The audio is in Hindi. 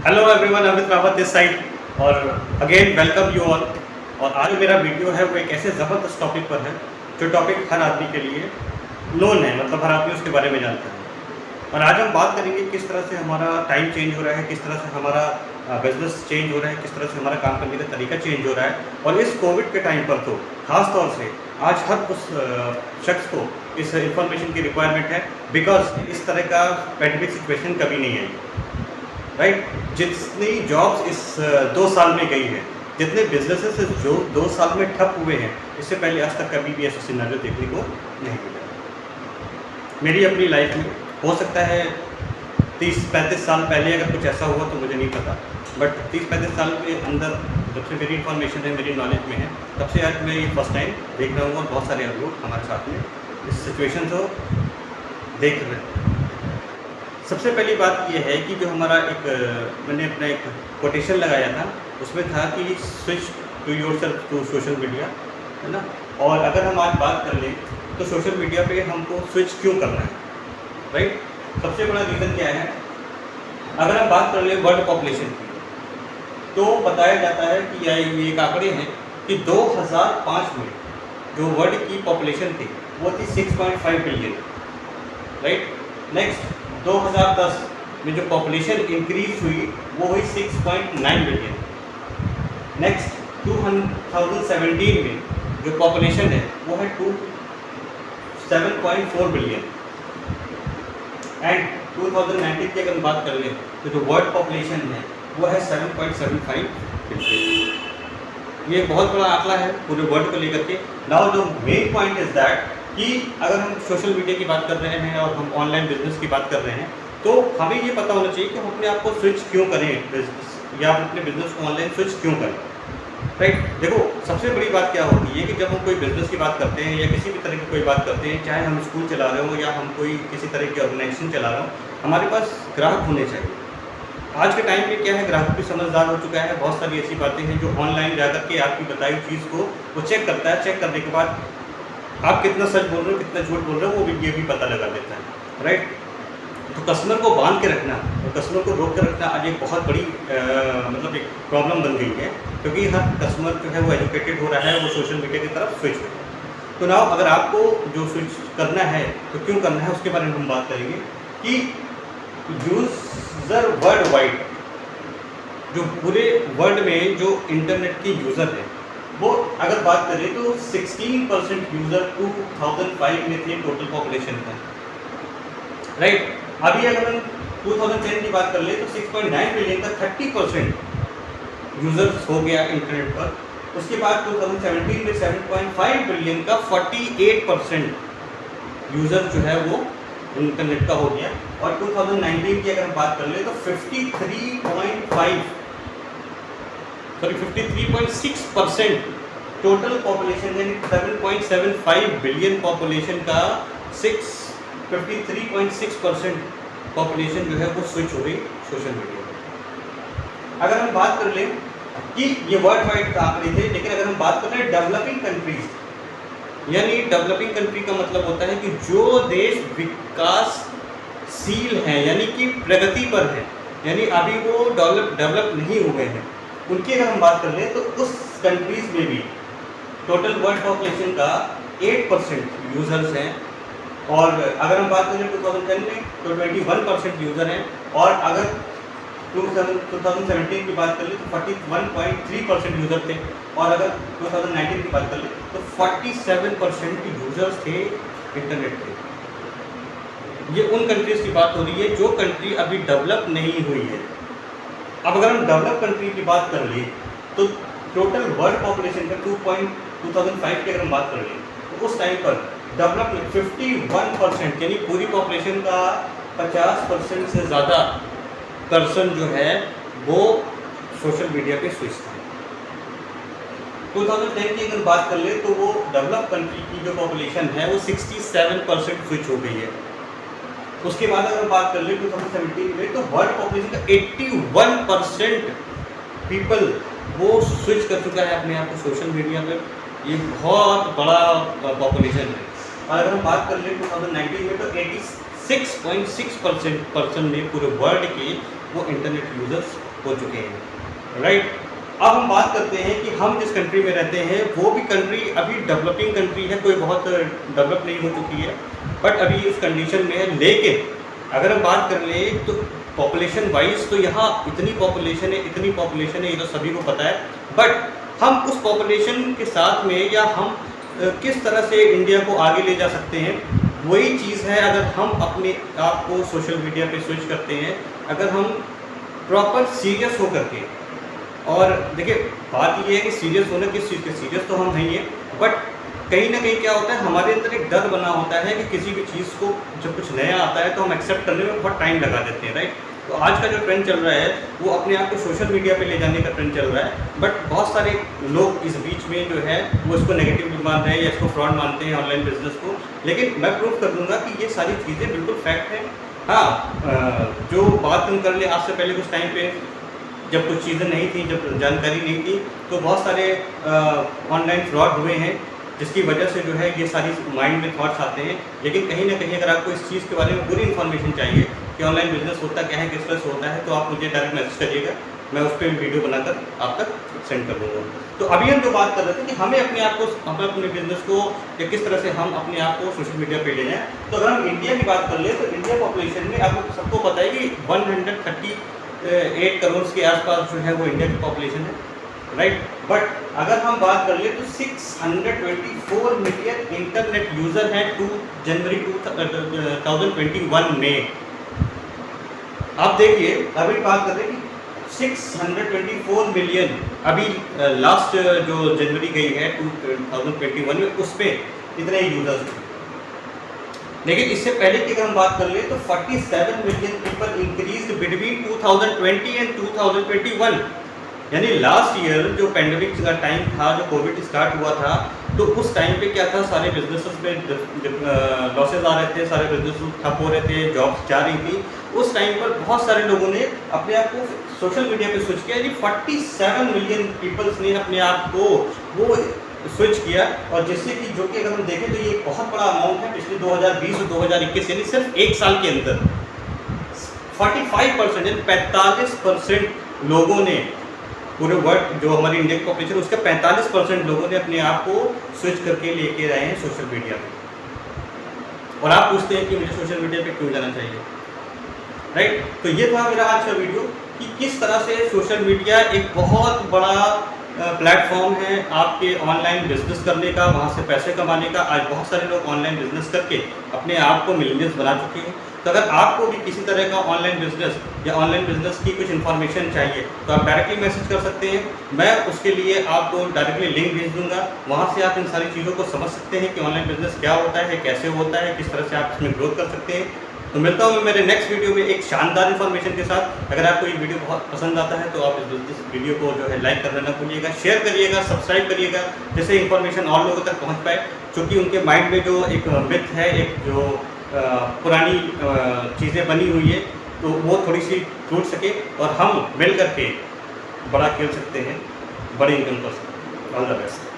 Hello everyone, Amit Rawat this side और अगेन वेलकम यू ऑल। और आज मेरा वीडियो है वो एक ऐसे ज़बरदस्त टॉपिक पर है जो टॉपिक हर आदमी के लिए नोन है, मतलब हर आदमी उसके बारे में जानता है। और आज हम बात करेंगे किस तरह से हमारा टाइम चेंज हो रहा है, किस तरह से हमारा बिजनेस चेंज हो रहा है, किस तरह से हमारा काम करने का तरीका चेंज हो रहा है। और इस कोविड के टाइम पर तो ख़ास तौर से आज हर उस शख्स को इस इंफॉर्मेशन की रिक्वायरमेंट है, बिकॉज इस तरह का पैंडेमिक सिचुएशन कभी नहीं आई, राइट। जितनी जॉब्स इस 2 साल में गई है, जितने बिजनेसेस जो 2 साल में ठप हुए हैं, इससे पहले आज तक कभी भी ऐसा सिनेरियो देखने को नहीं मिला। मेरी अपनी लाइफ में हो सकता है 30-35 साल पहले अगर कुछ ऐसा हुआ तो मुझे नहीं पता, बट 30-35 साल के अंदर जब से मेरी इन्फॉर्मेशन है, मेरी नॉलेज में है, तब से आज मैं ये फर्स्ट टाइम देख रहा हूँ और बहुत सारे लोग हमारे साथ में इस सिचुएशन को देख रहे हैं। सबसे पहली बात यह है कि जो हमारा मैंने अपना एक कोटेशन लगाया था, उसमें था कि switch to yourself to social media, है ना। और अगर हम आज बात कर लें तो सोशल मीडिया पे हमको स्विच क्यों करना है, राइट। सबसे बड़ा रीज़न क्या है, अगर हम बात कर लें वर्ल्ड पॉपुलेशन की, तो बताया जाता है कि ये एक आंकड़े हैं कि 2005 में जो वर्ल्ड की पॉपुलेशन थी वो थी 6.5 बिलियन, राइट। नेक्स्ट 2010 में जो पॉपुलेशन इंक्रीज हुई वो हुई 6.9 बिलियन। नेक्स्ट 2017 में जो पॉपुलेशन है वो है 7.4 बिलियन। एंड 2019 की अगर बात कर लें तो जो वर्ल्ड पॉपुलेशन है वो है 7.75 बिलियन। ये बहुत बड़ा आंकड़ा है पूरे वर्ल्ड को लेकर के। Now the main point is that कि अगर हम सोशल मीडिया की बात कर रहे हैं और हम ऑनलाइन बिजनेस की बात कर रहे हैं, तो हमें ये पता होना चाहिए कि हम अपने आप को स्विच क्यों करें बिजनेस, या हम अपने बिजनेस को ऑनलाइन स्विच क्यों करें, राइट। देखो, सबसे बड़ी बात क्या होती है कि जब हम कोई बिजनेस की बात करते हैं या किसी भी तरह की कोई बात करते हैं, चाहे हम स्कूल चला रहे हो या हम कोई किसी तरह की ऑर्गेनाइजेशन चला रहे हो, हमारे पास ग्राहक होने चाहिए। आज के टाइम पे क्या है, ग्राहक भी समझदार हो चुका है। बहुत सारी ऐसी बातें हैं जो ऑनलाइन जाकर के आपकी बताई चीज़ को वो चेक करता है। चेक करने के बाद आप कितना सच बोल रहे हो, कितना झूठ बोल रहे हो, वो भी ये भी पता लगा देता है, राइट। तो कस्टमर को बांध के रखना और कस्टमर को रोक कर रखना आज एक बहुत बड़ी मतलब एक प्रॉब्लम बन गई है, क्योंकि हर कस्टमर जो है वो एजुकेटेड हो रहा है, वो सोशल मीडिया की तरफ स्विच हो रहा है। तो नाउ अगर आपको जो स्विच करना है तो क्यों करना है, उसके बारे में हम बात करेंगे कि यूज़र वर्ल्ड वाइड, जो पूरे वर्ल्ड में जो इंटरनेट के यूज़र हैं, वो अगर बात करें तो 16% यूज़र 2005 में थे टोटल पॉपुलेशन का, राइट। अभी अगर हम 2010 की बात कर ले तो 6.9 बिलियन का 30% यूज़र्स हो गया इंटरनेट पर। उसके बाद 2017 में 7.5 बिलियन का 48% यूज़र जो है वो इंटरनेट का हो गया। और 2019 की अगर हम बात कर ले तो 53.6% टोटल पॉपुलेशन यानी 7.75 बिलियन पॉपुलेशन का 53.6% पॉपुलेशन जो है वो स्विच हो गई सोशल मीडिया पर। अगर हम बात कर लें कि ये वर्ल्ड वाइड आंकड़े थे, लेकिन अगर हम बात कर रहे हैं डेवलपिंग कंट्रीज, यानी डेवलपिंग कंट्री का मतलब होता है कि जो देश विकासशील हैं, यानी कि प्रगति पर है, यानी अभी वो डेवलप नहीं हुए हैं, उनकी अगर हम बात कर लें तो उस कंट्रीज में भी टोटल वर्ल्ड पॉपुलेशन का 8% यूज़र्स हैं। और अगर हम बात करें 2010 में तो 21% यूज़र हैं। और अगर 2017 की बात कर ले तो 41.3% यूज़र थे। और अगर 2019 की बात कर ले तो 47% यूज़र्स थे इंटरनेट के। ये उन कंट्रीज़ की बात हो रही है जो कंट्री अभी डेवलप नहीं हुई है। अब अगर हम डेवलप कंट्री की बात कर ले तो टोटल वर्ल्ड पॉपुलेशन का 2005 की अगर हम बात कर लें तो उस टाइम पर डेवलप 51% यानी पूरी पॉपुलेशन का 50% से ज़्यादा पर्सन जो है वो सोशल मीडिया पे स्विच था। 2010 की अगर बात कर ले तो वो डेवलप कंट्री की जो पॉपुलेशन है वो 67% स्विच हो गई है। उसके बाद अगर बात कर ले 2017 में तो वर्ल्ड पॉपुलेशन का 81% पीपल वो स्विच कर चुका है अपने आप को सोशल मीडिया पर। ये बहुत बड़ा पॉपुलेशन है। और अगर हम बात कर लें 2019 में तो 86.6% पर्सन ने पूरे वर्ल्ड के वो इंटरनेट यूज़र्स हो चुके हैं, राइट। अब हम बात करते हैं कि हम जिस कंट्री में रहते हैं वो भी कंट्री अभी डेवलपिंग कंट्री है, कोई बहुत डेवलप नहीं हो चुकी है, बट अभी उस कंडीशन में है। लेकिन अगर हम बात कर लें तो पॉपुलेशन वाइज तो यहाँ इतनी पॉपुलेशन है, ये तो सभी को पता है। बट हम उस पॉपुलेशन के साथ में या हम किस तरह से इंडिया को आगे ले जा सकते हैं, वही चीज़ है। अगर हम अपने आप को सोशल मीडिया पे स्विच करते हैं, अगर हम प्रॉपर सीरियस हो करके, और देखिए बात ये है कि सीरियस होना किस चीज़ के, सीरियस तो हम नहीं है, बट कहीं ना कहीं क्या होता है, हमारे अंदर एक डर बना होता है कि किसी भी चीज़ को जब कुछ नया आता है तो हम एक्सेप्ट करने में बहुत टाइम लगा देते हैं, राइट। तो आज का जो ट्रेंड चल रहा है वो अपने आप को सोशल मीडिया पे ले जाने का ट्रेंड चल रहा है, बट बहुत सारे लोग इस बीच में जो है वो इसको नेगेटिव मान रहे हैं या इसको फ्रॉड मानते हैं ऑनलाइन बिजनेस को। लेकिन मैं प्रूव कर दूंगा कि ये सारी चीज़ें बिल्कुल फैक्ट है। हाँ, जो बात हम कर ले, आज से पहले कुछ टाइम पे जब कुछ चीज़ें नहीं थी, जब जानकारी नहीं थी, तो बहुत सारे ऑनलाइन फ्रॉड हुए हैं, जिसकी वजह से जो है ये सारी माइंड में थॉट्स आते हैं। लेकिन कहीं ना कहीं अगर आपको इस चीज़ के बारे में पूरी इन्फॉर्मेशन चाहिए कि ऑनलाइन बिजनेस होता क्या है, किस तरह से होता है, तो आप मुझे डायरेक्ट मैसेज करिएगा, मैं उस पर वीडियो बनाकर आप तक सेंड कर दूँगा। तो अभी हम जो बात कर रहे थे कि हमें अपने आप को, अपने बिजनेस को या किस तरह से हम अपने आप को सोशल मीडिया पे ले जाएँ। तो अगर हम इंडिया की बात कर ले तो इंडिया पॉपुलेशन में आपको सबको पता है कि 138 करोड़ के आसपास जो है वो इंडिया की पॉपुलेशन है, राइट। बट अगर हम बात कर ले तो 624 मिलियन इंटरनेट यूज़र हैं 2 जनवरी 2021 में। आप देखिए, अभी बात कर रहे हैं कि 624 मिलियन, अभी लास्ट जो जनवरी गई है 2021 में, उस पर इतने यूज़र्स थे। लेकिन इससे पहले की अगर हम बात कर ले तो 47 million people increase between 2020 and 2021। यानी लास्ट ईयर जो पेंडेमिक का टाइम था, जो कोविड स्टार्ट हुआ था, तो उस टाइम पे क्या था, सारे बिजनेसेस में लॉसेज आ रहे थे, सारे बिजनेस ठप हो रहे थे, जॉब्स जा रही थी। उस टाइम पर बहुत सारे लोगों ने अपने आप को सोशल मीडिया पे स्विच किया। यानी 47 मिलियन पीपल्स ने अपने आप को वो स्विच किया, और जिससे कि जो कि अगर हम देखें तो ये एक बहुत बड़ा अमाउंट है। पिछले 2020 और 2021 यानी सिर्फ एक साल के अंदर 45% यानी 45% लोगों ने, पूरे वर्ल्ड जो हमारी इंडिया की पॉपुलेशन उसके 45% लोगों ने अपने आप को स्विच करके लेके आए हैं सोशल मीडिया पे। और आप पूछते हैं कि मुझे सोशल मीडिया पे क्यों जाना चाहिए, राइट। तो ये था मेरा आज का वीडियो कि किस तरह से सोशल मीडिया एक बहुत बड़ा प्लेटफॉर्म है आपके ऑनलाइन बिजनेस करने का, वहाँ से पैसे कमाने का। आज बहुत सारे लोग ऑनलाइन बिजनेस करके अपने आप को मिलियनियर्स बना चुके हैं। तो अगर आपको भी किसी तरह का ऑनलाइन बिजनेस या ऑनलाइन बिजनेस की कुछ इन्फॉर्मेशन चाहिए तो आप डायरेक्टली मैसेज कर सकते हैं। मैं उसके लिए आपको डायरेक्टली लिंक भेज दूंगा, वहाँ से आप इन सारी चीज़ों को समझ सकते हैं कि ऑनलाइन बिजनेस क्या होता है, कैसे होता है, किस तरह से आप इसमें ग्रोथ कर सकते हैं। तो मिलता हूँ मैं मेरे नेक्स्ट वीडियो में एक शानदार इन्फॉर्मेशन के साथ। अगर आपको ये वीडियो बहुत पसंद आता है तो आप इस वीडियो को जो है लाइक करना ना भूलिएगा, शेयर करिएगा, सब्सक्राइब करिएगा, जिससे इन्फॉर्मेशन और लोगों तक पहुँच पाए। क्योंकि उनके माइंड में जो एक मिथ है, एक जो पुरानी चीज़ें बनी हुई है, तो वो थोड़ी सी टूट सके और हम मिल करके बड़ा खेल सकते हैं, बड़ी इनकम कर सकते हैं। All the best.